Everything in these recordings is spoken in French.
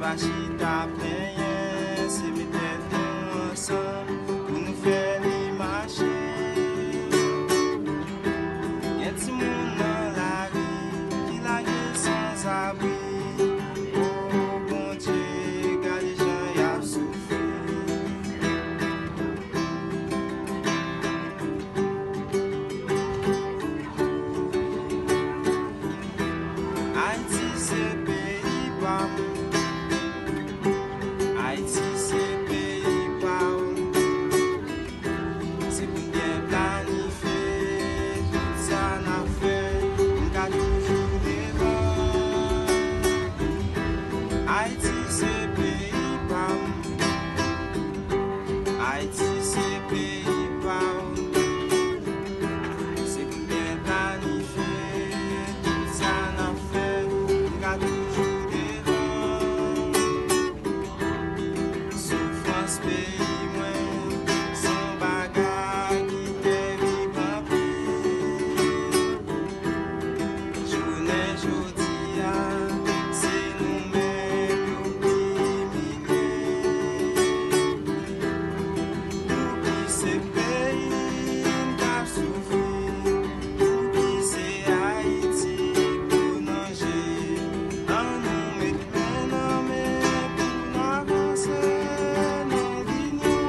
pas chita plein, c'est peut-être nous ensemble pour nous faire les marcher. Y'a du monde dans la rue qui la gueule sans abri. Oh bon Dieu, car les gens y a souffert. Haïti c'est pays pas. Haïti c'est pays pas. C'est pour bien planifier tout ça n'a fait, on a toujours devant. Haïti c'est pays pas. Haïti c'est pays pas. C'est pour bien planifier tout ça n'a fait, on a toujours devant. Souffrance pays moins, sans bagarre qui t'évite pas plus. Journée jodia, c'est nous-mêmes qui humiliés. Nous qui c'est pays qui souffrir, nous qui c'est Haïti pour nager. En nous mettre main pour nous avancer dans l'union.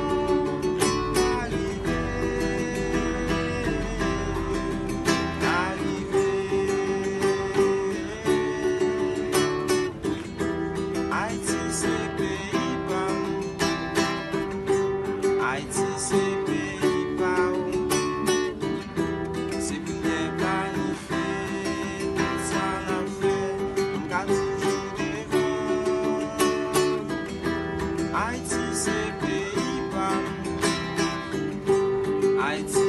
Haïti c'est pays pas. Haïti c'est pays pas. C'est pour bien planifier tout ça n'a fait, on a toujours devant. Haïti c'est pays pas. Haïti